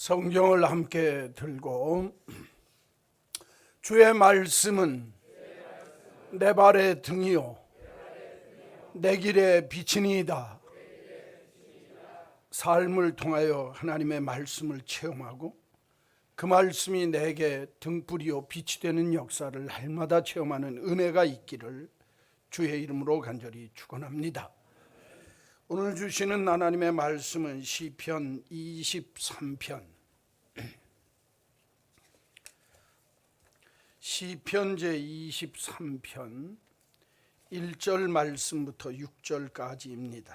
성경을 함께 들고 주의 말씀은 내 발의 등이요 내 길의 빛이니이다. 삶을 통하여 하나님의 말씀을 체험하고 그 말씀이 내게 등불이요 빛이 되는 역사를 날마다 체험하는 은혜가 있기를 주의 이름으로 간절히 축원합니다. 오늘 주시는 하나님의 말씀은 시편 23편 시편 제23편 1절 말씀부터 6절까지입니다.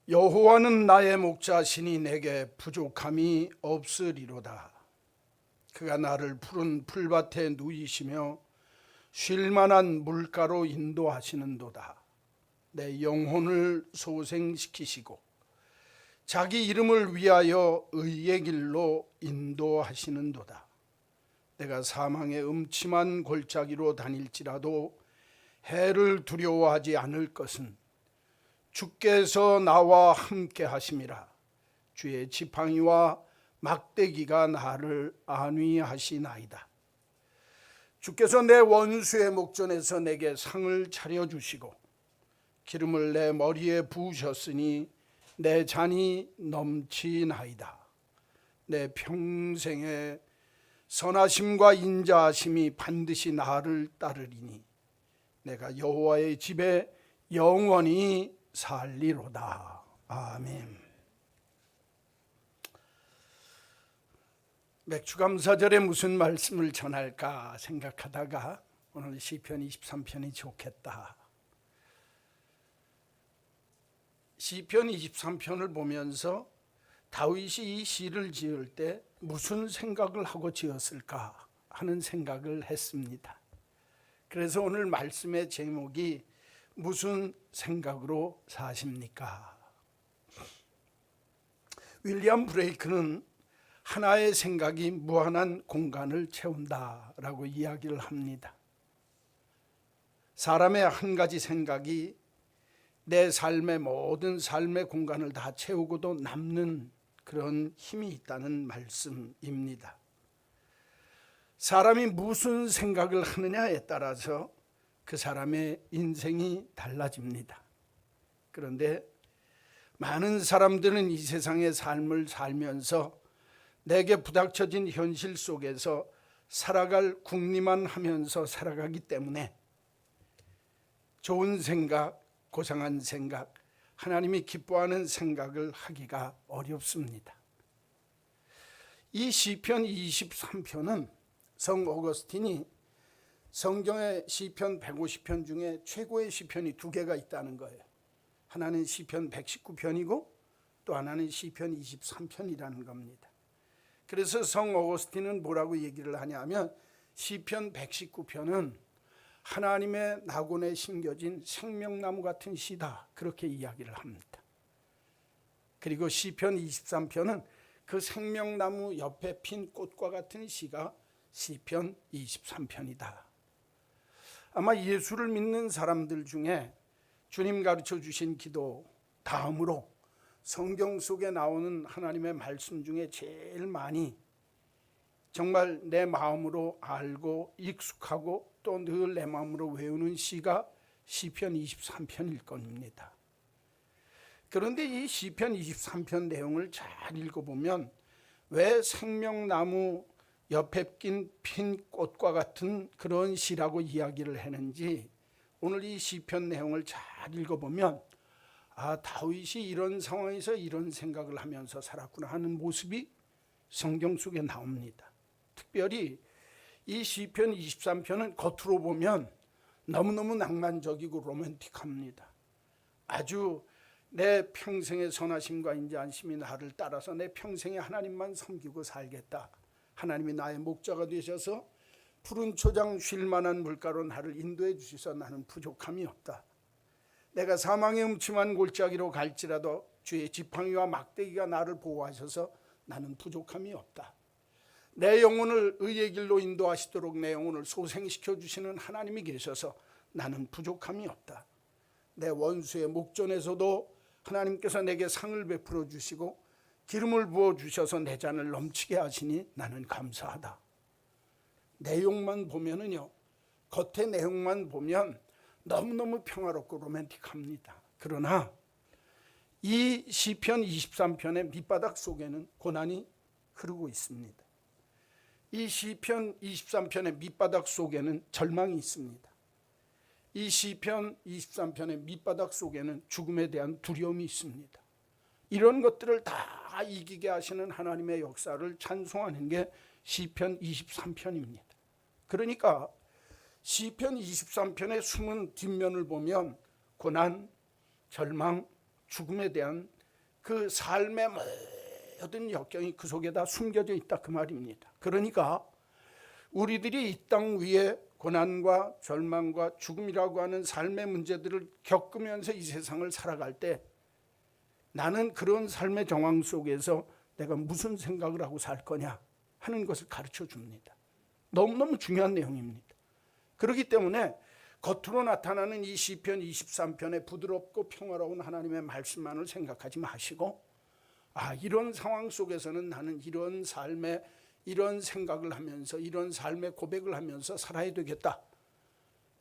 여호와는 나의 목자시니 내게 부족함이 없으리로다. 그가 나를 푸른 풀밭에 누이시며 쉴만한 물가로 인도하시는도다. 내 영혼을 소생시키시고 자기 이름을 위하여 의의 길로 인도하시는도다. 내가 사망의 음침한 골짜기로 다닐지라도 해를 두려워하지 않을 것은 주께서 나와 함께 하심이라. 주의 지팡이와 막대기가 나를 안위하시나이다. 주께서 내 원수의 목전에서 내게 상을 차려주시고 기름을 내 머리에 부으셨으니 내 잔이 넘치나이다. 내 평생의 선하심과 인자하심이 반드시 나를 따르리니 내가 여호와의 집에 영원히 살리로다. 아멘. 맥주감사절에 무슨 말씀을 전할까 생각하다가 오늘 시편 23편이 좋겠다. 시편 23편을 보면서 다윗이 이 시를 지을 때 무슨 생각을 하고 지었을까 하는 생각을 했습니다. 그래서 오늘 말씀의 제목이 무슨 생각으로 사십니까? 윌리엄 브레이크는 하나의 생각이 무한한 공간을 채운다라고 이야기를 합니다. 사람의 한 가지 생각이 내 삶의 모든 삶의 공간을 다 채우고도 남는 그런 힘이 있다는 말씀입니다. 사람이 무슨 생각을 하느냐에 따라서 그 사람의 인생이 달라집니다. 그런데 많은 사람들은 이 세상의 삶을 살면서 내게 부닥쳐진 현실 속에서 살아갈 궁리만 하면서 살아가기 때문에 좋은 생각, 고상한 생각, 하나님이 기뻐하는 생각을 하기가 어렵습니다. 이 시편 23편은 성 어거스틴이 성경의 시편 150편 중에 최고의 시편이 두 개가 있다는 거예요. 하나는 시편 119편이고 또 하나는 시편 23편이라는 겁니다. 그래서 성 어거스틴은 뭐라고 얘기를 하냐면 시편 119편은 하나님의 낙원에 심겨진 생명나무 같은 시다, 그렇게 이야기를 합니다. 그리고 시편 23편은 그 생명나무 옆에 핀 꽃과 같은 시가 시편 23편이다. 아마 예수를 믿는 사람들 중에 주님 가르쳐 주신 기도 다음으로 성경 속에 나오는 하나님의 말씀 중에 제일 많이 정말 내 마음으로 알고 익숙하고 또 늘 내 마음으로 외우는 시가 시편 23편일 겁니다. 그런데 이 시편 23편 내용을 잘 읽어보면 왜 생명나무 옆에 핀 꽃과 같은 그런 시라고 이야기를 했는지 오늘 이 시편 내용을 잘 읽어보면 다윗이 이런 상황에서 이런 생각을 하면서 살았구나 하는 모습이 성경 속에 나옵니다. 특별히 이 시편 23편은 겉으로 보면 너무너무 낭만적이고 로맨틱합니다. 아주 내 평생의 선하심과 인자하심이 나를 따라서 내 평생에 하나님만 섬기고 살겠다. 하나님이 나의 목자가 되셔서 푸른 초장 쉴 만한 물가로 나를 인도해 주셔서 나는 부족함이 없다. 내가 사망의 음침한 골짜기로 갈지라도 주의 지팡이와 막대기가 나를 보호하셔서 나는 부족함이 없다. 내 영혼을 의의 길로 인도하시도록 내 영혼을 소생시켜 주시는 하나님이 계셔서 나는 부족함이 없다. 내 원수의 목전에서도 하나님께서 내게 상을 베풀어 주시고 기름을 부어 주셔서 내 잔을 넘치게 하시니 나는 감사하다. 내용만 보면은요, 겉의 내용만 보면 너무너무 평화롭고 로맨틱합니다. 그러나 이 시편 23편의 밑바닥 속에는 고난이 흐르고 있습니다. 이 시편 23편의 밑바닥 속에는 절망이 있습니다. 이 시편 23편의 밑바닥 속에는 죽음에 대한 두려움이 있습니다. 이런 것들을 다 이기게 하시는 하나님의 역사를 찬송하는 게 시편 23편입니다. 그러니까 시편 23편의 숨은 뒷면을 보면 고난, 절망, 죽음에 대한 그 삶의 모든 역경이 그 속에 다 숨겨져 있다 그 말입니다. 그러니까 우리들이 이 땅 위에 고난과 절망과 죽음이라고 하는 삶의 문제들을 겪으면서 이 세상을 살아갈 때 나는 그런 삶의 정황 속에서 내가 무슨 생각을 하고 살 거냐 하는 것을 가르쳐 줍니다. 너무너무 중요한 내용입니다. 그렇기 때문에 겉으로 나타나는 이 시편 23편의 부드럽고 평화로운 하나님의 말씀만을 생각하지 마시고, 이런 상황 속에서는 나는 이런 삶의 이런 생각을 하면서 이런 삶의 고백을 하면서 살아야 되겠다.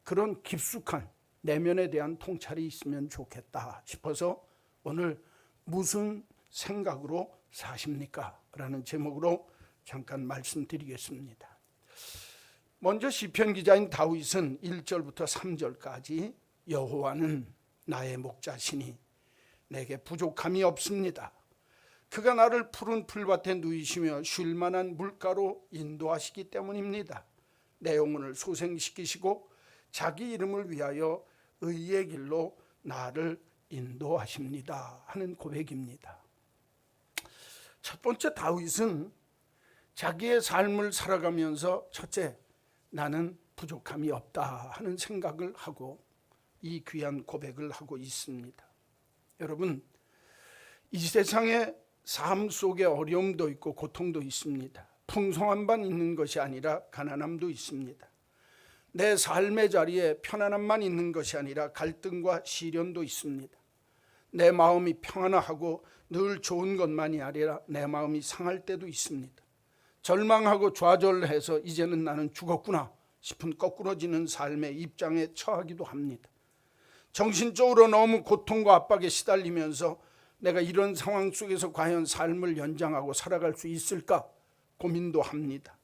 그런 깊숙한 내면에 대한 통찰이 있으면 좋겠다 싶어서 오늘 무슨 생각으로 사십니까? 라는 제목으로 잠깐 말씀드리겠습니다. 먼저 시편 기자인 다윗은 1절부터 3절까지 여호와는 나의 목자시니 내게 부족함이 없습니다. 그가 나를 푸른 풀밭에 누이시며 쉴 만한 물가로 인도하시기 때문입니다. 내 영혼을 소생시키시고 자기 이름을 위하여 의의 길로 나를 인도하십니다 하는 고백입니다. 첫 번째, 다윗은 자기의 삶을 살아가면서 첫째, 나는 부족함이 없다 하는 생각을 하고 이 귀한 고백을 하고 있습니다. 여러분, 이 세상에 삶 속에 어려움도 있고 고통도 있습니다. 풍성함만 있는 것이 아니라 가난함도 있습니다. 내 삶의 자리에 편안함만 있는 것이 아니라 갈등과 시련도 있습니다. 내 마음이 평안하고 늘 좋은 것만이 아니라 내 마음이 상할 때도 있습니다. 절망하고 좌절해서 이제는 나는 죽었구나 싶은 거꾸러지는 삶의 입장에 처하기도 합니다. 정신적으로 너무 고통과 압박에 시달리면서 내가 이런 상황 속에서 과연 삶을 연장하고 살아갈 수 있을까 고민도 합니다.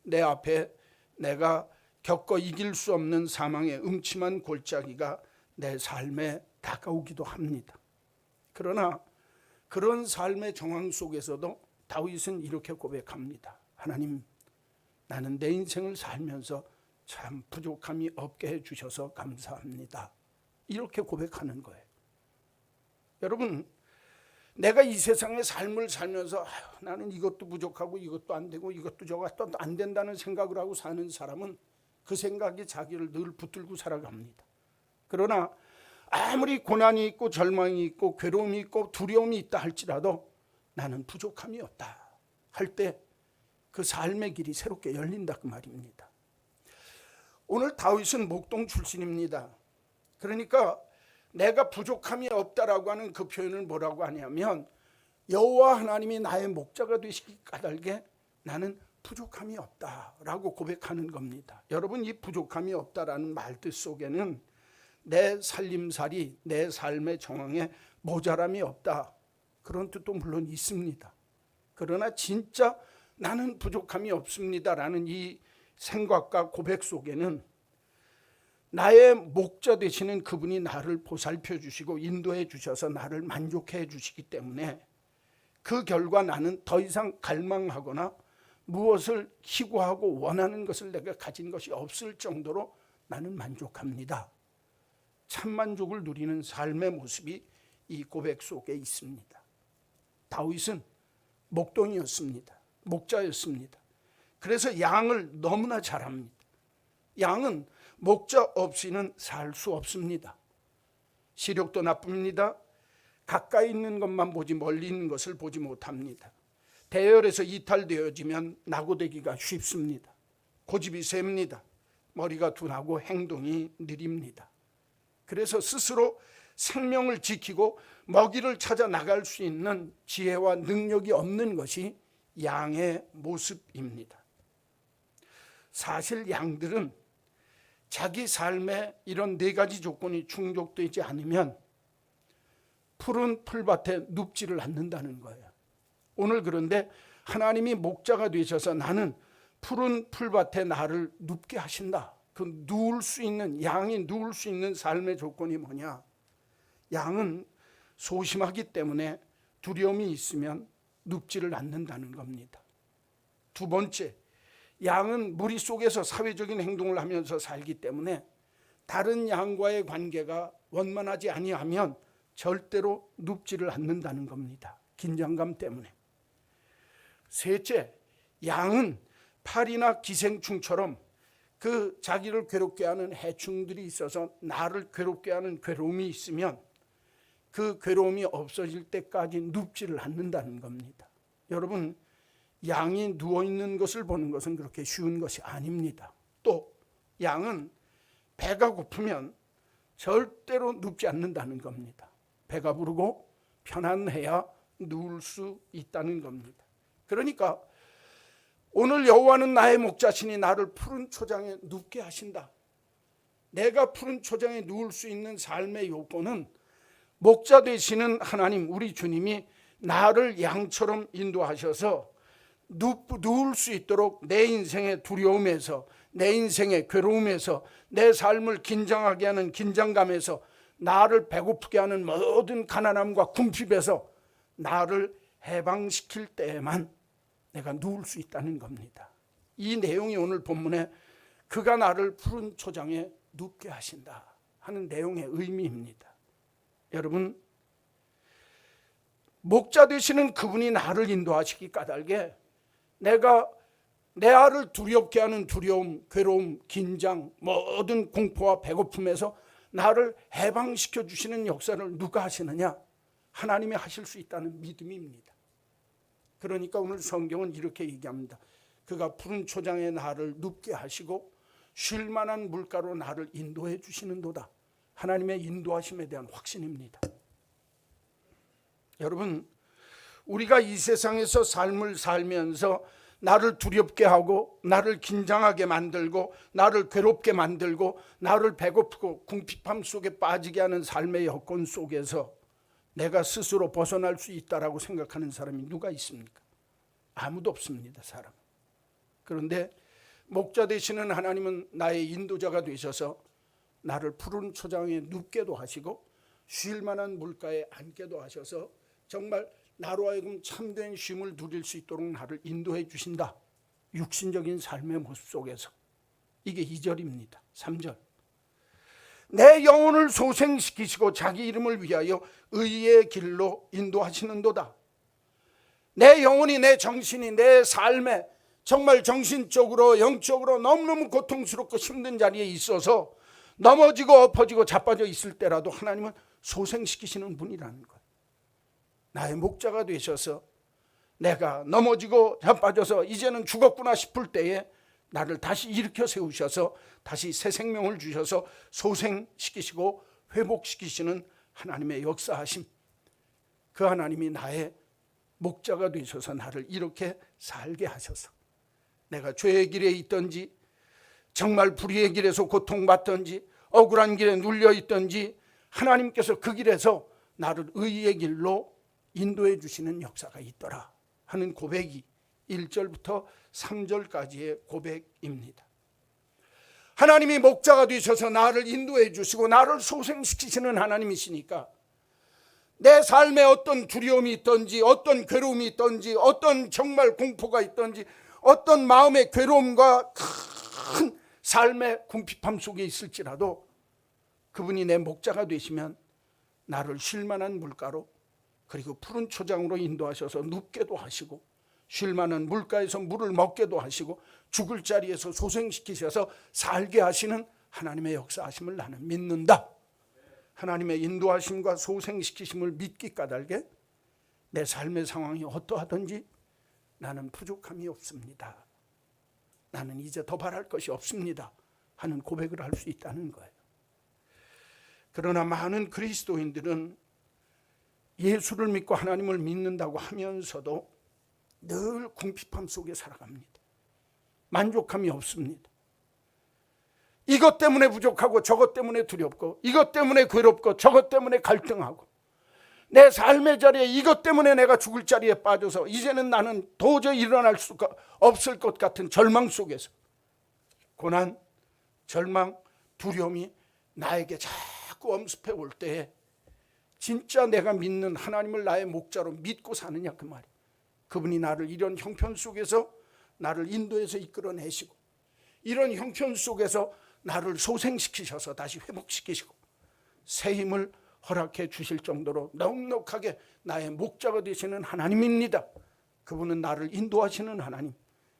내 앞에 내가 겪어 이길 수 없는 사망의 음침한 골짜기가 내 삶에 다가오기도 합니다. 그러나 그런 삶의 정황 속에서도 다윗은 이렇게 고백합니다. 하나님, 나는 내 인생을 살면서 참 부족함이 없게 해주셔서 감사합니다. 이렇게 고백하는 거예요. 여러분, 내가 이 세상의 삶을 살면서 나는 이것도 부족하고 이것도 안 되고 이것도 저것도 안 된다는 생각을 하고 사는 사람은 그 생각이 자기를 늘 붙들고 살아갑니다. 그러나 아무리 고난이 있고 절망이 있고 괴로움이 있고 두려움이 있다 할지라도 나는 부족함이 없다 할 때 그 삶의 길이 새롭게 열린다 그 말입니다. 오늘 다윗은 목동 출신입니다. 그러니까 내가 부족함이 없다라고 하는 그 표현을 뭐라고 하냐면 여호와 하나님이 나의 목자가 되시기 까닭에 나는 부족함이 없다라고 고백하는 겁니다. 여러분, 이 부족함이 없다라는 말뜻 속에는 내 살림살이, 내 삶의 정황에 모자람이 없다 그런 뜻도 물론 있습니다. 그러나 진짜 나는 부족함이 없습니다라는 이 생각과 고백 속에는 나의 목자 되시는 그분이 나를 보살펴 주시고 인도해 주셔서 나를 만족해 주시기 때문에 그 결과 나는 더 이상 갈망하거나 무엇을 희구하고 원하는 것을 내가 가진 것이 없을 정도로 나는 만족합니다. 참만족을 누리는 삶의 모습이 이 고백 속에 있습니다. 다윗은 목동이었습니다. 목자였습니다. 그래서 양을 너무나 잘합니다. 양은 목자 없이는 살 수 없습니다. 시력도 나쁩니다. 가까이 있는 것만 보지 멀리 있는 것을 보지 못합니다. 대열에서 이탈되어지면 낙오되기가 쉽습니다. 고집이 셉니다. 머리가 둔하고 행동이 느립니다. 그래서 스스로 생명을 지키고 먹이를 찾아 나갈 수 있는 지혜와 능력이 없는 것이 양의 모습입니다. 사실 양들은 자기 삶에 이런 네 가지 조건이 충족되지 않으면 푸른 풀밭에 눕지를 않는다는 거예요. 오늘 그런데 하나님이 목자가 되셔서 나는 푸른 풀밭에 나를 눕게 하신다. 그 누울 수 있는, 양이 누울 수 있는 삶의 조건이 뭐냐? 양은 소심하기 때문에 두려움이 있으면 눕지를 않는다는 겁니다. 두 번째, 양은 무리 속에서 사회적인 행동을 하면서 살기 때문에 다른 양과의 관계가 원만하지 아니하면 절대로 눕지를 않는다는 겁니다. 긴장감 때문에. 셋째, 양은 파리나 기생충처럼 그 자기를 괴롭게 하는 해충들이 있어서 나를 괴롭게 하는 괴로움이 있으면 그 괴로움이 없어질 때까지 눕지를 않는다는 겁니다. 여러분, 양이 누워있는 것을 보는 것은 그렇게 쉬운 것이 아닙니다. 또 양은 배가 고프면 절대로 눕지 않는다는 겁니다. 배가 부르고 편안해야 누울 수 있다는 겁니다. 그러니까 오늘 여호와는 나의 목자시니 나를 푸른 초장에 눕게 하신다. 내가 푸른 초장에 누울 수 있는 삶의 요건은 목자 되시는 하나님, 우리 주님이 나를 양처럼 인도하셔서 누울 수 있도록 내 인생의 두려움에서, 내 인생의 괴로움에서, 내 삶을 긴장하게 하는 긴장감에서, 나를 배고프게 하는 모든 가난함과 궁핍에서 나를 해방시킬 때에만 내가 누울 수 있다는 겁니다. 이 내용이 오늘 본문에 그가 나를 푸른 초장에 눕게 하신다 하는 내용의 의미입니다. 여러분, 목자 되시는 그분이 나를 인도하시기 까닭에 내가 내 알을 두렵게 하는 두려움, 괴로움, 긴장, 모든 공포와 배고픔에서 나를 해방시켜 주시는 역사를 누가 하시느냐? 하나님이 하실 수 있다는 믿음입니다. 그러니까 오늘 성경은 이렇게 얘기합니다. 그가 푸른 초장에 나를 눕게 하시고 쉴 만한 물가로 나를 인도해 주시는도다. 하나님의 인도하심에 대한 확신입니다. 여러분, 우리가 이 세상에서 삶을 살면서 나를 두렵게 하고 나를 긴장하게 만들고 나를 괴롭게 만들고 나를 배고프고 궁핍함 속에 빠지게 하는 삶의 여건 속에서 내가 스스로 벗어날 수 있다라고 생각하는 사람이 누가 있습니까? 아무도 없습니다, 사람. 그런데 목자 되시는 하나님은 나의 인도자가 되셔서 나를 푸른 초장에 눕게도 하시고 쉴 만한 물가에 앉게도 하셔서 정말 나로 하여금 참된 쉼을 누릴 수 있도록 나를 인도해 주신다. 육신적인 삶의 모습 속에서. 이게 2절입니다. 3절. 내 영혼을 소생시키시고 자기 이름을 위하여 의의 길로 인도하시는도다. 내 영혼이, 내 정신이, 내 삶에 정말 정신적으로 영적으로 너무너무 고통스럽고 힘든 자리에 있어서 넘어지고 엎어지고 자빠져 있을 때라도 하나님은 소생시키시는 분이라는 거예요. 나의 목자가 되셔서 내가 넘어지고 자빠져서 이제는 죽었구나 싶을 때에 나를 다시 일으켜 세우셔서 다시 새 생명을 주셔서 소생시키시고 회복시키시는 하나님의 역사하심, 그 하나님이 나의 목자가 되셔서 나를 이렇게 살게 하셔서 내가 죄의 길에 있든지 정말 불의의 길에서 고통받든지 억울한 길에 눌려 있든지 하나님께서 그 길에서 나를 의의 길로 인도해 주시는 역사가 있더라 하는 고백이 1절부터 3절까지의 고백입니다. 하나님이 목자가 되셔서 나를 인도해 주시고 나를 소생시키시는 하나님이시니까 내 삶에 어떤 두려움이 있든지 어떤 괴로움이 있든지 어떤 정말 공포가 있든지 어떤 마음의 괴로움과 큰 삶의 궁핍함 속에 있을지라도 그분이 내 목자가 되시면 나를 쉴 만한 물가로 그리고 푸른 초장으로 인도하셔서 눕게도 하시고 쉴 만한 물가에서 물을 먹게도 하시고 죽을 자리에서 소생시키셔서 살게 하시는 하나님의 역사하심을 나는 믿는다. 하나님의 인도하심과 소생시키심을 믿기 까닭에 내 삶의 상황이 어떠하든지 나는 부족함이 없습니다. 나는 이제 더 바랄 것이 없습니다 하는 고백을 할 수 있다는 거예요. 그러나 많은 그리스도인들은 예수를 믿고 하나님을 믿는다고 하면서도 늘 궁핍함 속에 살아갑니다. 만족함이 없습니다. 이것 때문에 부족하고 저것 때문에 두렵고 이것 때문에 괴롭고 저것 때문에 갈등하고 내 삶의 자리에 이것 때문에 내가 죽을 자리에 빠져서 이제는 나는 도저히 일어날 수가 없을 것 같은 절망 속에서 고난, 절망, 두려움이 나에게 자꾸 엄습해 올 때에 진짜 내가 믿는 하나님을 나의 목자로 믿고 사느냐 그 말이에요. 그분이 나를 이런 형편 속에서 나를 인도해서 이끌어내시고 이런 형편 속에서 나를 소생시키셔서 다시 회복시키시고 새 힘을 허락해 주실 정도로 넉넉하게 나의 목자가 되시는 하나님입니다. 그분은 나를 인도하시는 하나님,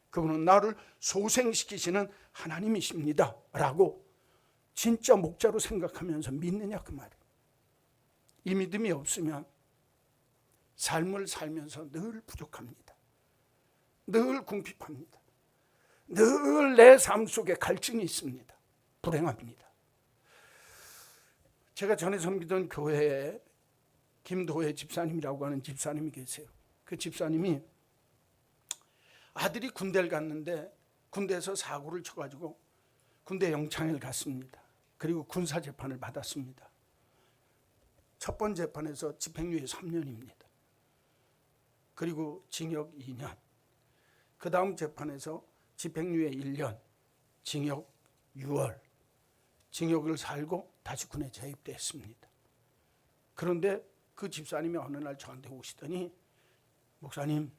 그분은 나를 소생시키시는 하나님이십니다 라고 진짜 목자로 생각하면서 믿느냐 그 말이에요. 이 믿음이 없으면 삶을 살면서 늘 부족합니다. 늘 궁핍합니다. 늘 내 삶 속에 갈증이 있습니다. 불행합니다. 제가 전에 섬기던 교회에 김도혜 집사님이라고 하는 집사님이 계세요. 그 집사님이 아들이 군대를 갔는데 군대에서 사고를 쳐가지고 군대 영창을 갔습니다. 그리고 군사재판을 받았습니다. 첫 번째 재판에서 집행유예 3년입니다. 그리고 징역 2년. 그 다음 재판에서 집행유예 1년, 징역 6월. 징역을 살고 다시 군에 재입됐습니다. 그런데 그 집사님이 어느 날 저한테 오시더니 목사님,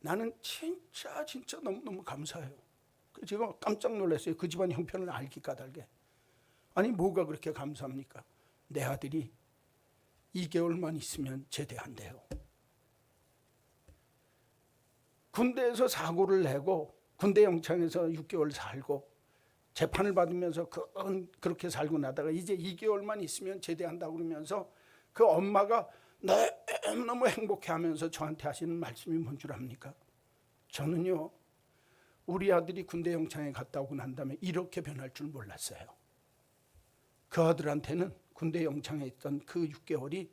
나는 진짜 너무너무 감사해요. 제가 깜짝 놀랐어요. 그 집안 형편을 알기 까닭에. 아니 뭐가 그렇게 감사합니까? 내 아들이 2개월만 있으면 제대한대요. 군대에서 사고를 내고 군대 영창에서 6개월 살고 재판을 받으면서 그렇게 살고 나다가 이제 2개월만 있으면 제대한다고 그러면서 그 엄마가 너무 행복해하면서 저한테 하시는 말씀이 뭔 줄 압니까? 저는요 우리 아들이 군대 영창에 갔다 오고 난 다음에 이렇게 변할 줄 몰랐어요. 그 아들한테는 군대 영창에 있던 그 6개월이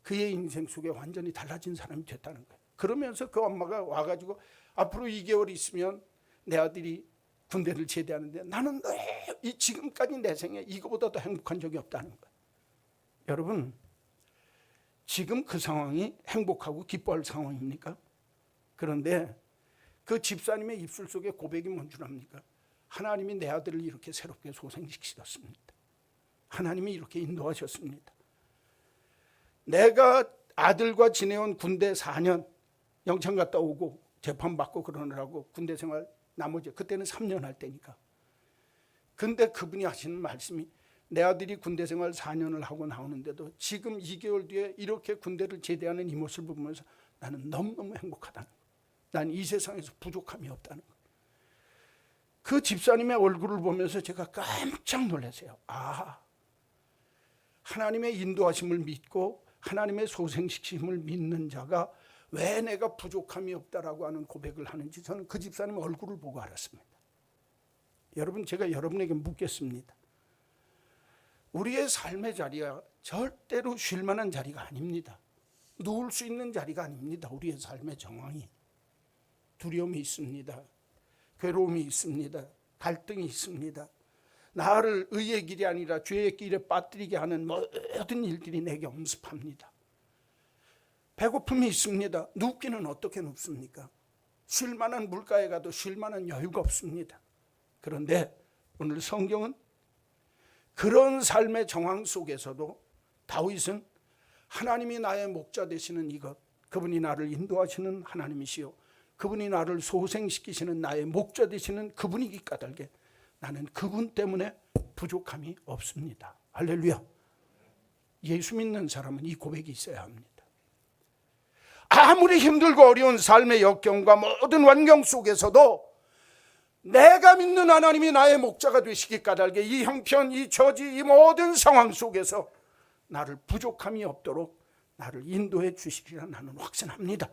그의 인생 속에 완전히 달라진 사람이 됐다는 거예요. 그러면서 그 엄마가 와가지고 앞으로 2개월 있으면 내 아들이 군대를 제대하는데 나는 지금까지 내 생에 이거보다 더 행복한 적이 없다는 거예요. 여러분, 지금 그 상황이 행복하고 기뻐할 상황입니까? 그런데 그 집사님의 입술 속에 고백이 뭔 줄 압니까? 하나님이 내 아들을 이렇게 새롭게 소생시키셨습니다. 하나님이 이렇게 인도하셨습니다. 내가 아들과 지내온 군대 4년 영창 갔다 오고 재판받고 그러느라고 군대 생활 나머지 그때는 3년 할 때니까. 근데 그분이 하시는 말씀이 내 아들이 군대 생활 4년을 하고 나오는데도 지금 2개월 뒤에 이렇게 군대를 제대하는 이 모습을 보면서 나는 너무너무 행복하다는 거예요. 난 이 세상에서 부족함이 없다는 거예요. 그 집사님의 얼굴을 보면서 제가 깜짝 놀랐어요. 하나님의 인도하심을 믿고 하나님의 소생시킴을 믿는 자가 왜 내가 부족함이 없다라고 하는 고백을 하는지 저는 그 집사님의 얼굴을 보고 알았습니다. 여러분, 제가 여러분에게 묻겠습니다. 우리의 삶의 자리가 절대로 쉴 만한 자리가 아닙니다. 누울 수 있는 자리가 아닙니다. 우리의 삶의 정황이 두려움이 있습니다. 괴로움이 있습니다. 갈등이 있습니다. 나를 의의 길이 아니라 죄의 길에 빠뜨리게 하는 모든 일들이 내게 엄습합니다. 배고픔이 있습니다. 눕기는 어떻게 눕습니까? 쉴 만한 물가에 가도 쉴 만한 여유가 없습니다. 그런데 오늘 성경은 그런 삶의 정황 속에서도 다윗은 하나님이 나의 목자 되시는 이것, 그분이 나를 인도하시는 하나님이시요 그분이 나를 소생시키시는 나의 목자 되시는 그분이기 까닭에 나는 그분 때문에 부족함이 없습니다. 할렐루야. 예수 믿는 사람은 이 고백이 있어야 합니다. 아무리 힘들고 어려운 삶의 역경과 모든 환경 속에서도 내가 믿는 하나님이 나의 목자가 되시기 까닭에 이 형편, 이 처지, 이 모든 상황 속에서 나를 부족함이 없도록 나를 인도해 주시리라 나는 확신합니다.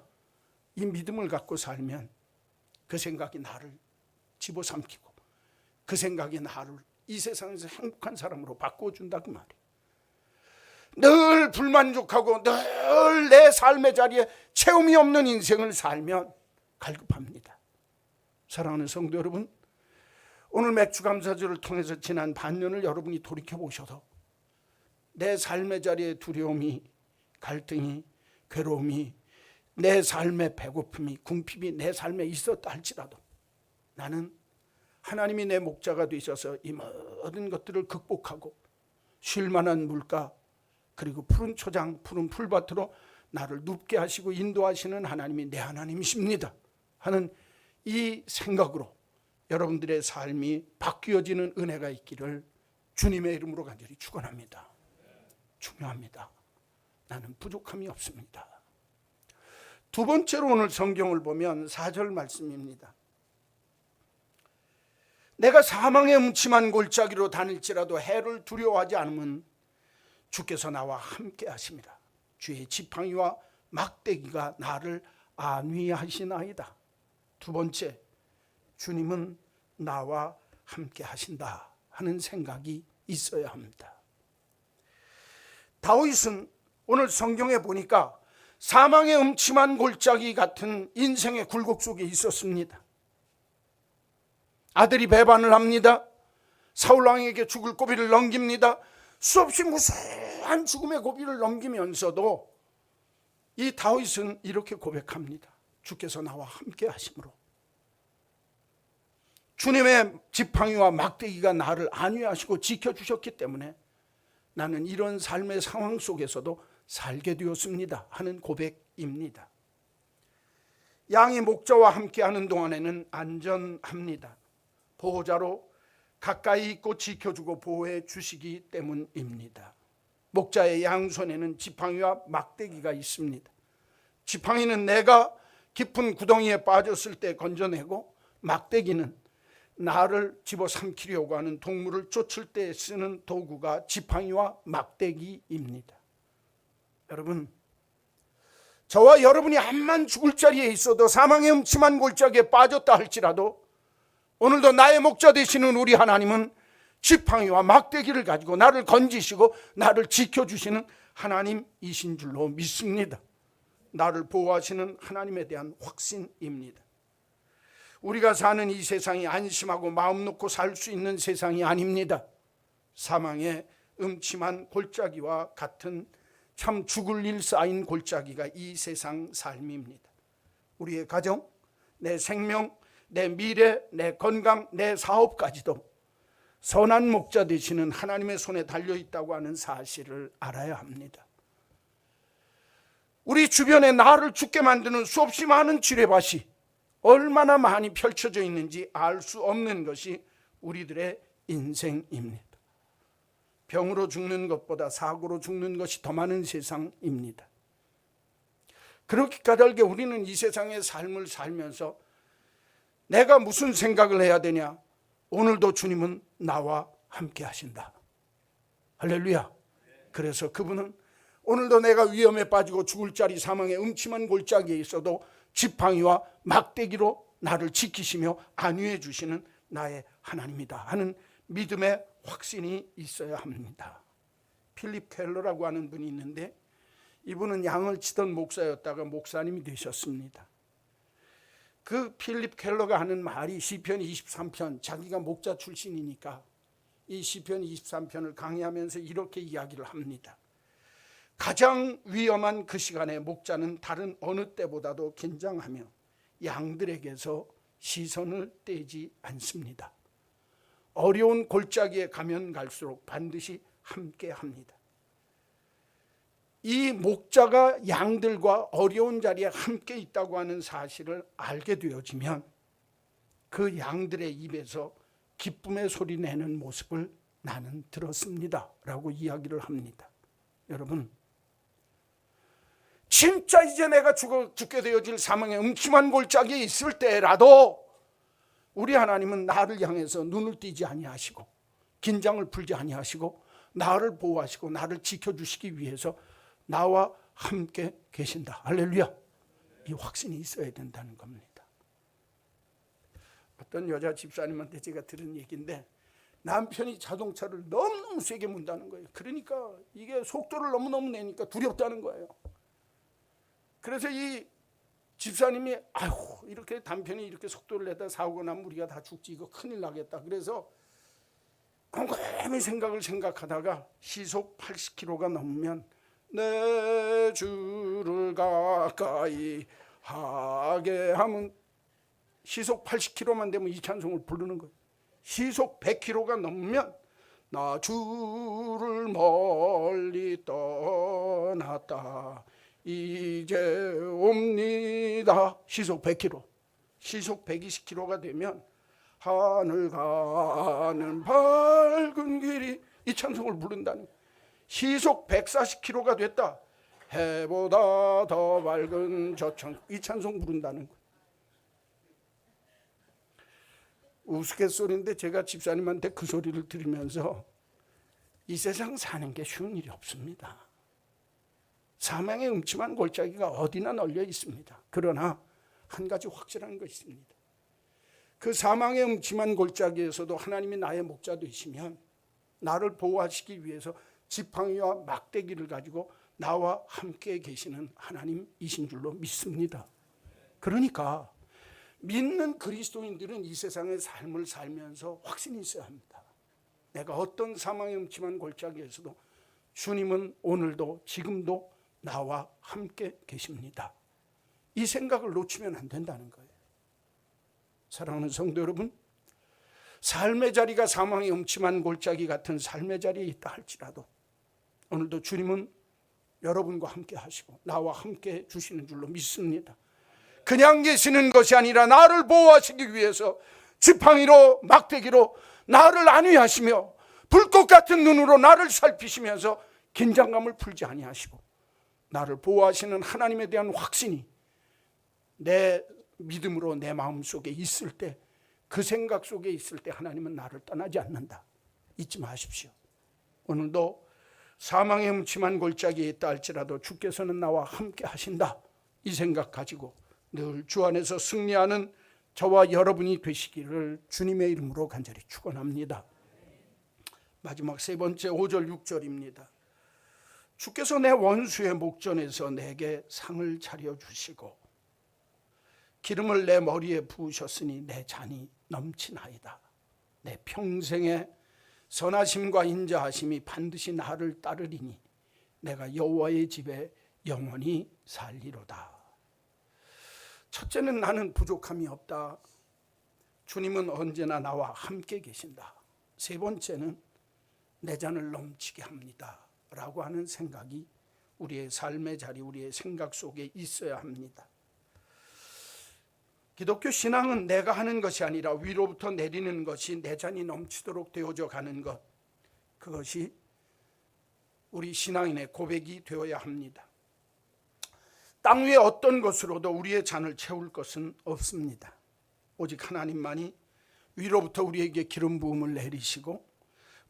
이 믿음을 갖고 살면 그 생각이 나를 집어삼키고 그 생각이 나를 이 세상에서 행복한 사람으로 바꿔준다 그 말이에요. 늘 불만족하고 늘 내 삶의 자리에 체험이 없는 인생을 살면 갈급합니다. 사랑하는 성도 여러분, 오늘 맥주감사절을 통해서 지난 반년을 여러분이 돌이켜보셔도 내 삶의 자리에 두려움이, 갈등이, 괴로움이, 내 삶의 배고픔이, 궁핍이 내 삶에 있었다 할지라도 나는 하나님이 내 목자가 되셔서 이 모든 것들을 극복하고 쉴 만한 물가, 그리고 푸른 초장, 푸른 풀밭으로 나를 눕게 하시고 인도하시는 하나님이 내 하나님이십니다 하는 이 생각으로 여러분들의 삶이 바뀌어지는 은혜가 있기를 주님의 이름으로 간절히 축원합니다. 중요합니다. 나는 부족함이 없습니다. 두 번째로 오늘 성경을 보면 4절 말씀입니다. 내가 사망의 음침한 골짜기로 다닐지라도 해를 두려워하지 않으면 주께서 나와 함께 하심이라. 주의 지팡이와 막대기가 나를 안위하시나이다. 두 번째, 주님은 나와 함께 하신다 하는 생각이 있어야 합니다. 다윗은 오늘 성경에 보니까 사망의 음침한 골짜기 같은 인생의 굴곡 속에 있었습니다. 아들이 배반을 합니다. 사울왕에게 죽을 고비를 넘깁니다. 수없이 무수한 죽음의 고비를 넘기면서도 이 다윗은 이렇게 고백합니다. 주께서 나와 함께 하심으로 주님의 지팡이와 막대기가 나를 안위하시고 지켜주셨기 때문에 나는 이런 삶의 상황 속에서도 살게 되었습니다 하는 고백입니다. 양이 목자와 함께하는 동안에는 안전합니다. 보호자로 가까이 있고 지켜주고 보호해 주시기 때문입니다. 목자의 양손에는 지팡이와 막대기가 있습니다. 지팡이는 내가 깊은 구덩이에 빠졌을 때 건져내고, 막대기는 나를 집어삼키려고 하는 동물을 쫓을 때 쓰는 도구가 지팡이와 막대기입니다. 여러분, 저와 여러분이 암만 죽을 자리에 있어도, 사망의 음침한 골짜기에 빠졌다 할지라도 오늘도 나의 목자 되시는 우리 하나님은 지팡이와 막대기를 가지고 나를 건지시고 나를 지켜주시는 하나님이신 줄로 믿습니다. 나를 보호하시는 하나님에 대한 확신입니다. 우리가 사는 이 세상이 안심하고 마음 놓고 살 수 있는 세상이 아닙니다. 사망의 음침한 골짜기와 같은 참 죽을 일 쌓인 골짜기가 이 세상 삶입니다. 우리의 가정, 내 생명, 내 미래, 내 건강, 내 사업까지도 선한 목자 되시는 하나님의 손에 달려있다고 하는 사실을 알아야 합니다. 우리 주변에 나를 죽게 만드는 수없이 많은 지뢰밭이 얼마나 많이 펼쳐져 있는지 알 수 없는 것이 우리들의 인생입니다. 병으로 죽는 것보다 사고로 죽는 것이 더 많은 세상입니다. 그렇게 까닭에 우리는 이 세상의 삶을 살면서 내가 무슨 생각을 해야 되냐? 오늘도 주님은 나와 함께 하신다. 할렐루야. 그래서 그분은 오늘도 내가 위험에 빠지고 죽을 자리, 사망의 음침한 골짜기에 있어도 지팡이와 막대기로 나를 지키시며 안위해 주시는 나의 하나님이다 하는 믿음의 확신이 있어야 합니다. 필립 켈러라고 하는 분이 있는데, 이분은 양을 치던 목사였다가 목사님이 되셨습니다. 그 필립 켈러가 하는 말이 시편 23편, 자기가 목자 출신이니까 이 시편 23편을 강의하면서 이렇게 이야기를 합니다. 가장 위험한 그 시간에 목자는 다른 어느 때보다도 긴장하며 양들에게서 시선을 떼지 않습니다. 어려운 골짜기에 가면 갈수록 반드시 함께 합니다. 이 목자가 양들과 어려운 자리에 함께 있다고 하는 사실을 알게 되어지면 그 양들의 입에서 기쁨의 소리 내는 모습을 나는 들었습니다 라고 이야기를 합니다. 여러분, 진짜 이제 내가 죽게 되어질 사망의 음침한 골짜기에 있을 때라도 우리 하나님은 나를 향해서 눈을 띄지 아니하시고 긴장을 풀지 아니하시고 나를 보호하시고 나를 지켜주시기 위해서 나와 함께 계신다. 할렐루야. 이 확신이 있어야 된다는 겁니다. 어떤 여자 집사님한테 제가 들은 얘기인데, 남편이 자동차를 너무너무 세게 문다는 거예요. 그러니까 이게 속도를 너무너무 내니까 두렵다는 거예요. 그래서 이 집사님이 아이고 이렇게 남편이 이렇게 속도를 내다 사고가 나면 우리가 다 죽지, 이거 큰일 나겠다. 그래서 곰곰이 생각하다가 시속 80km가 넘으면 내 주를 가까이 하게 하면 시속 80km만 되면 이 찬송을 부르는 거예요. 시속 100km가 넘으면 나 주를 멀리 떠났다 이제 옵니다. 시속 100km. 시속 120km가 되면 하늘 가는 밝은 길이, 이 찬송을 부른다는 거예요. 시속 140km가 됐다. 해보다 더 밝은 저천, 이 찬송 부른다는 거예요. 우스갯소리인데 제가 집사님한테 그 소리를 들으면서 이 세상 사는 게 쉬운 일이 없습니다. 사망의 음침한 골짜기가 어디나 널려 있습니다. 그러나 한 가지 확실한 것이 있습니다. 그 사망의 음침한 골짜기에서도 하나님이 나의 목자 되시면 나를 보호하시기 위해서 지팡이와 막대기를 가지고 나와 함께 계시는 하나님이신 줄로 믿습니다. 그러니까 믿는 그리스도인들은 이 세상의 삶을 살면서 확신이 있어야 합니다. 내가 어떤 사망의 음침한 골짜기에서도 주님은 오늘도 지금도 나와 함께 계십니다. 이 생각을 놓치면 안 된다는 거예요. 사랑하는 성도 여러분, 삶의 자리가 사망의 음침한 골짜기 같은 삶의 자리에 있다 할지라도 오늘도 주님은 여러분과 함께 하시고 나와 함께 주시는 줄로 믿습니다. 그냥 계시는 것이 아니라 나를 보호하시기 위해서 지팡이로 막대기로 나를 안위하시며 불꽃 같은 눈으로 나를 살피시면서 긴장감을 풀지 아니하시고 나를 보호하시는 하나님에 대한 확신이 내 믿음으로 내 마음속에 있을 때, 그 생각 속에 있을 때 하나님은 나를 떠나지 않는다. 잊지 마십시오. 오늘도 사망의 음침한 골짜기에 있다 할지라도 주께서는 나와 함께 하신다. 이 생각 가지고 늘 주 안에서 승리하는 저와 여러분이 되시기를 주님의 이름으로 간절히 축원합니다. 마지막 세 번째 5절 6절입니다. 주께서 내 원수의 목전에서 내게 상을 차려주시고 기름을 내 머리에 부으셨으니 내 잔이 넘치나이다. 내 평생의 선하심과 인자하심이 반드시 나를 따르리니 내가 여호와의 집에 영원히 살리로다. 첫째는 나는 부족함이 없다. 주님은 언제나 나와 함께 계신다. 세 번째는 내 잔을 넘치게 합니다 라고 하는 생각이 우리의 삶의 자리, 우리의 생각 속에 있어야 합니다. 기독교 신앙은 내가 하는 것이 아니라 위로부터 내리는 것이 내 잔이 넘치도록 되어져 가는 것, 그것이 우리 신앙인의 고백이 되어야 합니다. 땅 위에 어떤 것으로도 우리의 잔을 채울 것은 없습니다. 오직 하나님만이 위로부터 우리에게 기름 부음을 내리시고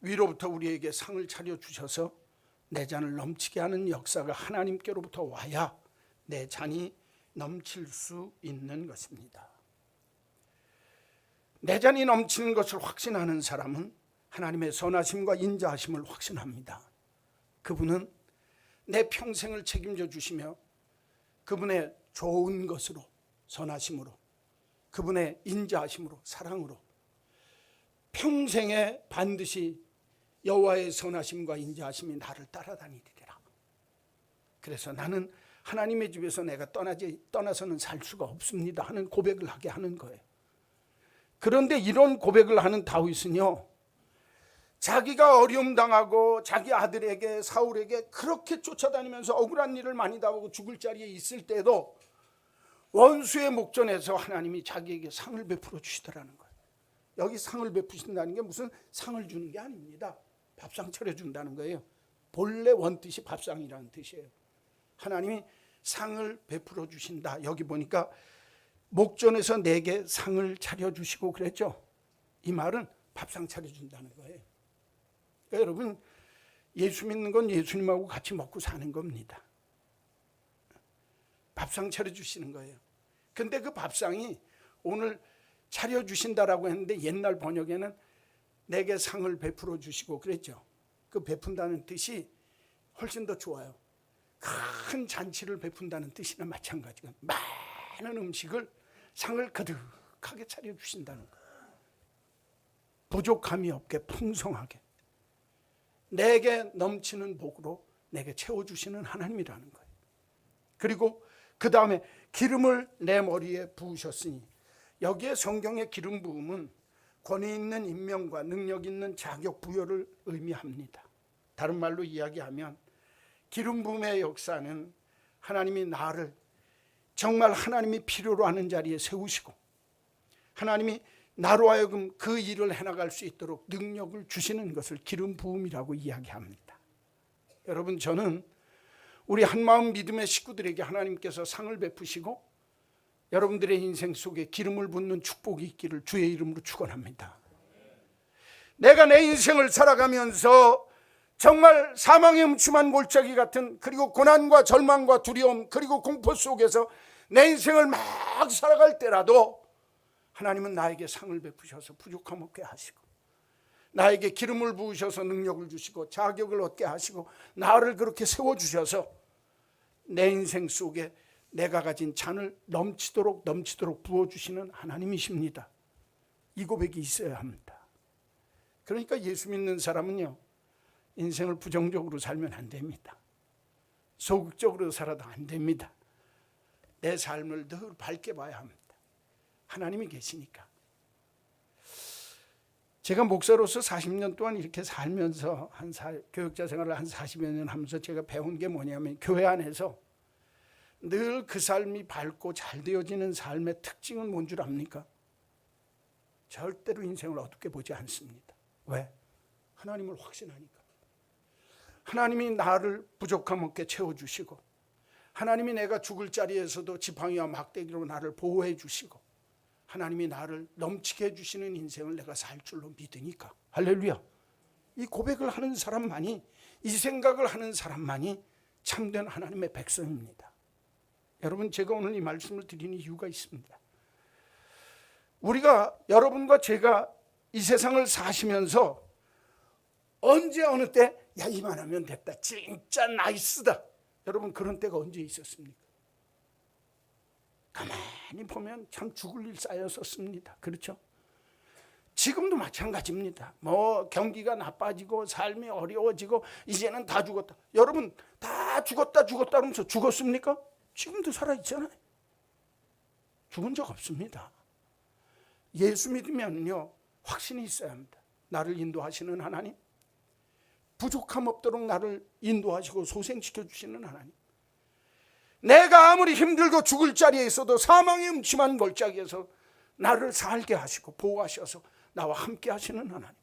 위로부터 우리에게 상을 차려주셔서 내 잔을 넘치게 하는 역사가 하나님께로부터 와야 내 잔이 넘칠 수 있는 것입니다. 내 잔이 넘치는 것을 확신하는 사람은 하나님의 선하심과 인자하심을 확신합니다. 그분은 내 평생을 책임져 주시며 그분의 좋은 것으로, 선하심으로, 그분의 인자하심으로, 사랑으로 평생에 반드시 여호와의 선하심과 인자하심이 나를 따라다니리라. 그래서 나는 하나님의 집에서 내가 떠나서는 살 수가 없습니다 하는 고백을 하게 하는 거예요. 그런데 이런 고백을 하는 다윗은요, 자기가 어려움 당하고 자기 아들에게, 사울에게 그렇게 쫓아다니면서 억울한 일을 많이 당하고 죽을 자리에 있을 때도 원수의 목전에서 하나님이 자기에게 상을 베풀어 주시더라는 거예요. 여기 상을 베푸신다는 게 무슨 상을 주는 게 아닙니다. 밥상 차려준다는 거예요. 본래 원뜻이 밥상이라는 뜻이에요. 하나님이 상을 베풀어 주신다. 여기 보니까 목전에서 내게 상을 차려주시고 그랬죠. 이 말은 밥상 차려준다는 거예요. 그러니까 여러분, 예수 믿는 건 예수님하고 같이 먹고 사는 겁니다. 밥상 차려주시는 거예요. 근데 그 밥상이 오늘 차려주신다라고 했는데 옛날 번역에는 내게 상을 베풀어 주시고 그랬죠. 그 베푼다는 뜻이 훨씬 더 좋아요. 큰 잔치를 베푼다는 뜻이나 마찬가지가 많은 음식을 상을 거듭하게 차려주신다는 것. 부족함이 없게 풍성하게 내게 넘치는 복으로 내게 채워주시는 하나님이라는 거예요. 그리고 그 다음에 기름을 내 머리에 부으셨으니, 여기에 성경의 기름 부음은 권위 있는 임명과 능력 있는 자격 부여를 의미합니다. 다른 말로 이야기하면 기름 부음의 역사는 하나님이 나를 정말 하나님이 필요로 하는 자리에 세우시고 하나님이 나로 하여금 그 일을 해나갈 수 있도록 능력을 주시는 것을 기름 부음이라고 이야기합니다. 여러분, 저는 우리 한마음 믿음의 식구들에게 하나님께서 상을 베푸시고 여러분들의 인생 속에 기름을 붓는 축복이 있기를 주의 이름으로 축원합니다. 내가 내 인생을 살아가면서 정말 사망의 음침한 골짜기 같은, 그리고 고난과 절망과 두려움 그리고 공포 속에서 내 인생을 막 살아갈 때라도 하나님은 나에게 상을 베푸셔서 부족함 없게 하시고 나에게 기름을 부으셔서 능력을 주시고 자격을 얻게 하시고 나를 그렇게 세워주셔서 내 인생 속에 내가 가진 잔을 넘치도록 부어주시는 하나님이십니다. 이 고백이 있어야 합니다. 그러니까 예수 믿는 사람은요, 인생을 부정적으로 살면 안 됩니다. 소극적으로 살아도 안 됩니다. 내 삶을 늘 밝게 봐야 합니다. 하나님이 계시니까. 제가 목사로서 40년 동안 이렇게 살면서 교육자 생활을 한 40여 년 하면서 제가 배운 게 뭐냐면, 교회 안에서 늘 그 삶이 밝고 잘 되어지는 삶의 특징은 뭔 줄 압니까? 절대로 인생을 어둡게 보지 않습니다. 왜? 하나님을 확신하니까. 하나님이 나를 부족함 없게 채워주시고 하나님이 내가 죽을 자리에서도 지팡이와 막대기로 나를 보호해 주시고 하나님이 나를 넘치게 해주시는 인생을 내가 살 줄로 믿으니까. 할렐루야. 이 고백을 하는 사람만이, 이 생각을 하는 사람만이 참된 하나님의 백성입니다. 여러분, 제가 오늘 이 말씀을 드리는 이유가 있습니다. 우리가, 여러분과 제가 이 세상을 사시면서 언제 어느 때 야, 이만하면 됐다, 진짜 나이스다, 여러분 그런 때가 언제 있었습니까? 가만히 보면 참 죽을 일 쌓였었습니다. 그렇죠? 지금도 마찬가지입니다. 뭐 경기가 나빠지고 삶이 어려워지고 이제는 다 죽었다. 여러분, 다 죽었다 하면서 죽었습니까? 지금도 살아있잖아요. 죽은 적 없습니다. 예수 믿으면요, 확신이 있어야 합니다. 나를 인도하시는 하나님, 부족함 없도록 나를 인도하시고 소생시켜 주시는 하나님, 내가 아무리 힘들고 죽을 자리에 있어도 사망의 음침한 골짜기에서 나를 살게 하시고 보호하셔서 나와 함께 하시는 하나님,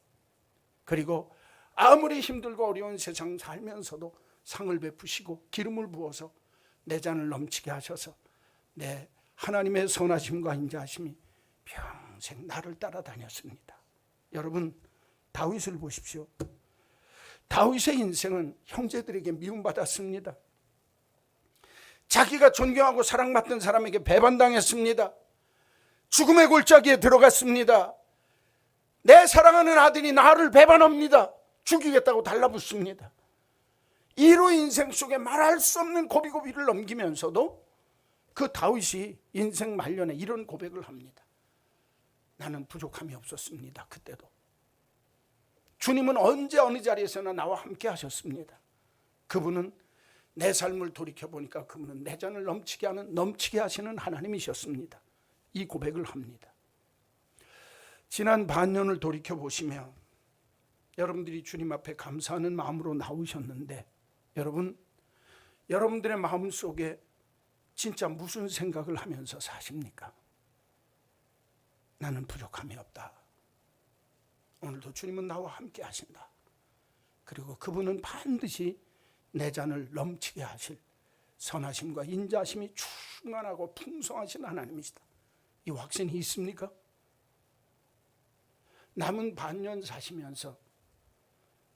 그리고 아무리 힘들고 어려운 세상 살면서도 상을 베푸시고 기름을 부어서 내 잔을 넘치게 하셔서 내 하나님의 선하심과 인자하심이 평생 나를 따라다녔습니다. 여러분, 다윗을 보십시오. 다윗의 인생은 형제들에게 미움받았습니다. 자기가 존경하고 사랑받던 사람에게 배반당했습니다. 죽음의 골짜기에 들어갔습니다. 내 사랑하는 아들이 나를 배반합니다. 죽이겠다고 달라붙습니다. 이로 인생 속에 말할 수 없는 고비고비를 넘기면서도 그 다윗이 인생 말년에 이런 고백을 합니다. 나는 부족함이 없었습니다. 그때도 주님은 언제 어느 자리에서나 나와 함께 하셨습니다. 그분은 내 삶을 돌이켜보니까 그분은 내 잔을 넘치게 하시는 하나님이셨습니다. 이 고백을 합니다. 지난 반년을 돌이켜보시면 여러분들이 주님 앞에 감사하는 마음으로 나오셨는데, 여러분들의 마음속에 진짜 무슨 생각을 하면서 사십니까? 나는 부족함이 없다. 오늘도 주님은 나와 함께 하신다. 그리고 그분은 반드시 내 잔을 넘치게 하실 선하심과 인자심이 충만하고 풍성하신 하나님이시다. 이 확신이 있습니까? 남은 반년 사시면서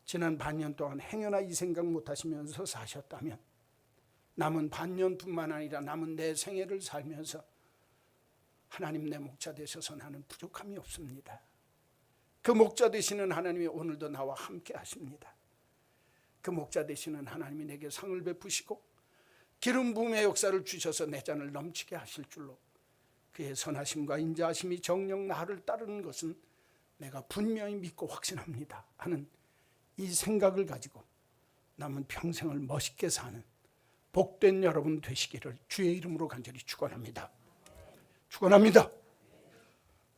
지난 반년 동안 행여나 이 생각 못하시면서 사셨다면, 남은 반년뿐만 아니라 남은 내 생애를 살면서 하나님 내 목자 되셔서 나는 부족함이 없습니다, 그 목자 되시는 하나님이 오늘도 나와 함께 하십니다. 그 목자 되시는 하나님이 내게 상을 베푸시고 기름 부음의 역사를 주셔서 내 잔을 넘치게 하실 줄로, 그의 선하심과 인자하심이 정녕 나를 따르는 것은 내가 분명히 믿고 확신합니다 하는 이 생각을 가지고 남은 평생을 멋있게 사는 복된 여러분 되시기를 주의 이름으로 간절히 축원합니다. 축원합니다.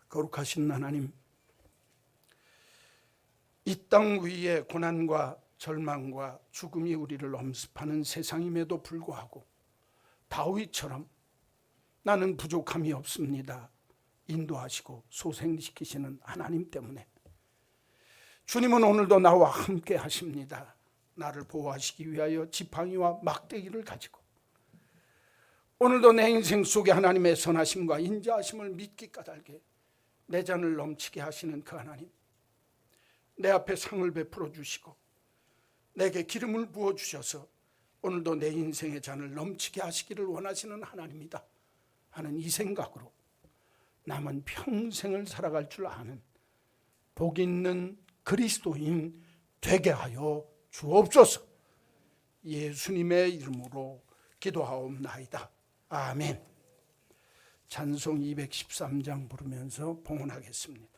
거룩하신 하나님, 이 땅 위에 고난과 절망과 죽음이 우리를 엄습하는 세상임에도 불구하고 다윗처럼 나는 부족함이 없습니다 인도하시고 소생시키시는 하나님 때문에 주님은 오늘도 나와 함께 하십니다. 나를 보호하시기 위하여 지팡이와 막대기를 가지고 오늘도 내 인생 속에 하나님의 선하심과 인자하심을 믿기 까닭에 내 잔을 넘치게 하시는 그 하나님, 내 앞에 상을 베풀어 주시고 내게 기름을 부어 주셔서 오늘도 내 인생의 잔을 넘치게 하시기를 원하시는 하나님이다 하는 이 생각으로 남은 평생을 살아갈 줄 아는 복 있는 그리스도인 되게 하여 주옵소서. 예수님의 이름으로 기도하옵나이다. 아멘. 찬송 213장 부르면서 봉헌하겠습니다.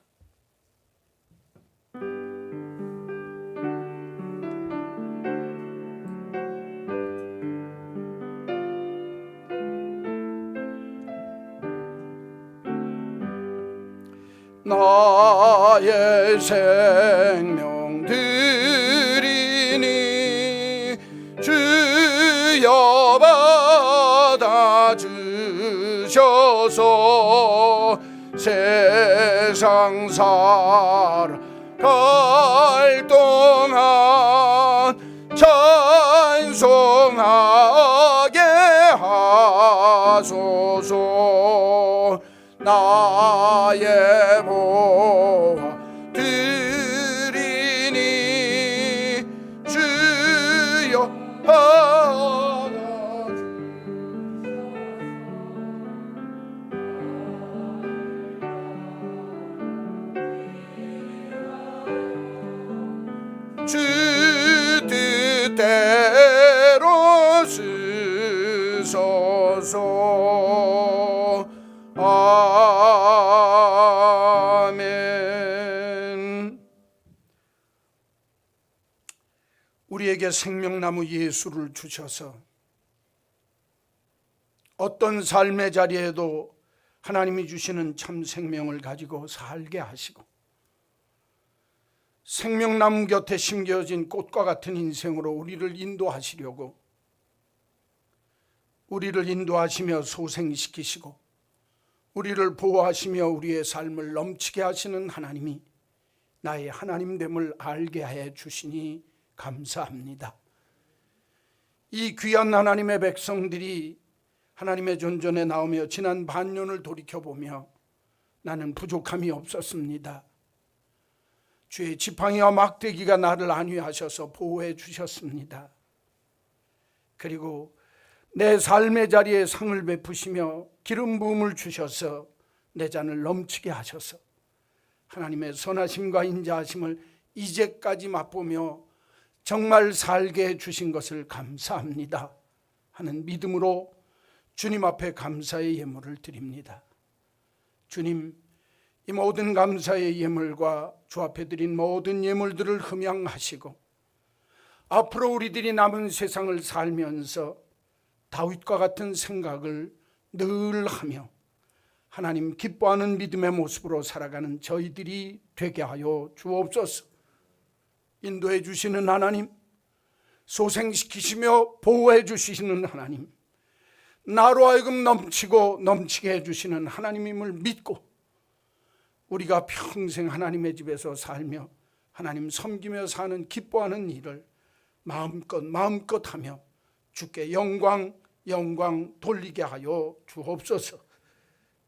나의 생명 드리니 주여 받아 주셔서 세상 살아갈 동안 찬송하게 하소서. 나의 보화 드리니 주여 받아 주 뜻대로 쓰소서. 아멘. 우리에게 생명나무 예수를 주셔서 어떤 삶의 자리에도 하나님이 주시는 참 생명을 가지고 살게 하시고 생명나무 곁에 심겨진 꽃과 같은 인생으로 우리를 인도하시려고, 우리를 인도하시며 소생시키시고 우리를 보호하시며 우리의 삶을 넘치게 하시는 하나님이 나의 하나님됨을 알게 해 주시니 감사합니다. 이 귀한 하나님의 백성들이 하나님의 존전에 나오며 지난 반년을 돌이켜보며 나는 부족함이 없었습니다. 주의 지팡이와 막대기가 나를 안위하셔서 보호해 주셨습니다. 그리고 내 삶의 자리에 상을 베푸시며 기름 부음을 주셔서 내 잔을 넘치게 하셔서 하나님의 선하심과 인자하심을 이제까지 맛보며 정말 살게 해주신 것을 감사합니다 하는 믿음으로 주님 앞에 감사의 예물을 드립니다. 주님, 이 모든 감사의 예물과 주 앞에 드린 모든 예물들을 흠양하시고 앞으로 우리들이 남은 세상을 살면서 다윗과 같은 생각을 늘 하며 하나님 기뻐하는 믿음의 모습으로 살아가는 저희들이 되게 하여 주옵소서. 인도해 주시는 하나님, 소생시키시며 보호해 주시는 하나님, 나로 하여금 넘치고 넘치게 해주시는 하나님임을 믿고 우리가 평생 하나님의 집에서 살며 하나님 섬기며 사는 기뻐하는 일을 마음껏 하며 주께 영광 돌리게 하여 주옵소서.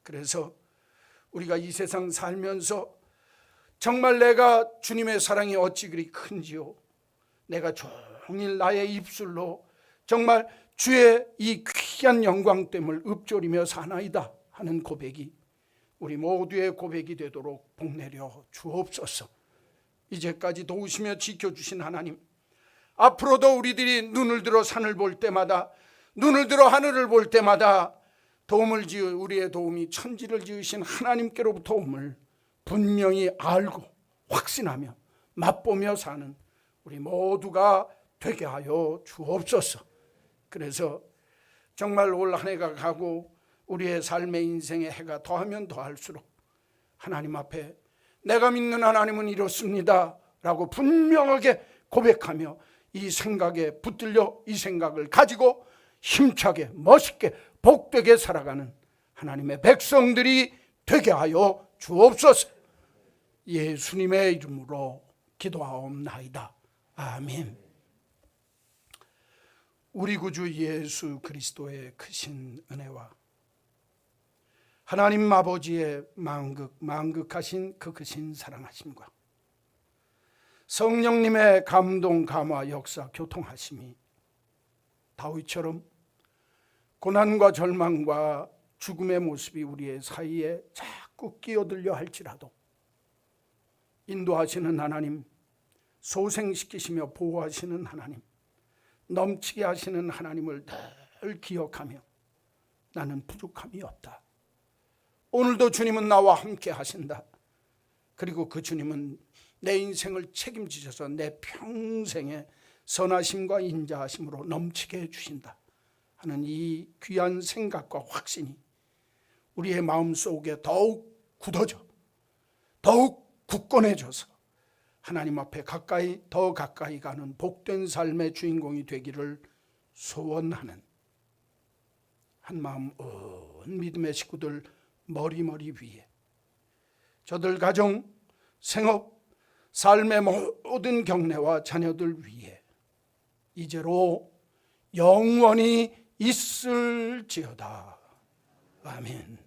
그래서 우리가 이 세상 살면서 정말 내가 주님의 사랑이 어찌 그리 큰지요, 내가 종일 나의 입술로 정말 주의 이 귀한 영광됨을 읊조리며 사나이다 하는 고백이 우리 모두의 고백이 되도록 복내려 주옵소서. 이제까지 도우시며 지켜주신 하나님, 앞으로도 우리들이 눈을 들어 산을 볼 때마다, 눈을 들어 하늘을 볼 때마다 우리의 도움이 천지를 지으신 하나님께로부터 옴을 분명히 알고 확신하며 맛보며 사는 우리 모두가 되게 하여 주옵소서. 그래서 정말 올 한 해가 가고 우리의 삶의 인생의 해가 더하면 더할수록 하나님 앞에 내가 믿는 하나님은 이렇습니다 라고 분명하게 고백하며 이 생각에 붙들려 이 생각을 가지고 힘차게 멋있게 복되게 살아가는 하나님의 백성들이 되게 하여 주옵소서. 예수님의 이름으로 기도하옵나이다. 아멘. 우리 구주 예수 그리스도의 크신 은혜와 하나님 아버지의 만극하신 그 크신 사랑하심과 성령님의 감동, 감화, 역사, 교통하심이 다윗처럼 고난과 절망과 죽음의 모습이 우리의 사이에 자꾸 끼어들려 할지라도 인도하시는 하나님, 소생시키시며 보호하시는 하나님, 넘치게 하시는 하나님을 늘 기억하며 나는 부족함이 없다. 오늘도 주님은 나와 함께 하신다. 그리고 그 주님은 내 인생을 책임지셔서 내 평생의 선하심과 인자하심으로 넘치게 해주신다 하는 이 귀한 생각과 확신이 우리의 마음속에 더욱 굳어져 더욱 굳건해져서 하나님 앞에 더 가까이 가는 복된 삶의 주인공이 되기를 소원하는 한마음 온 믿음의 식구들 머리머리 위에 저들 가정, 생업, 삶의 모든 경례와 자녀들 위에 이제로 영원히 있을지어다. 아멘.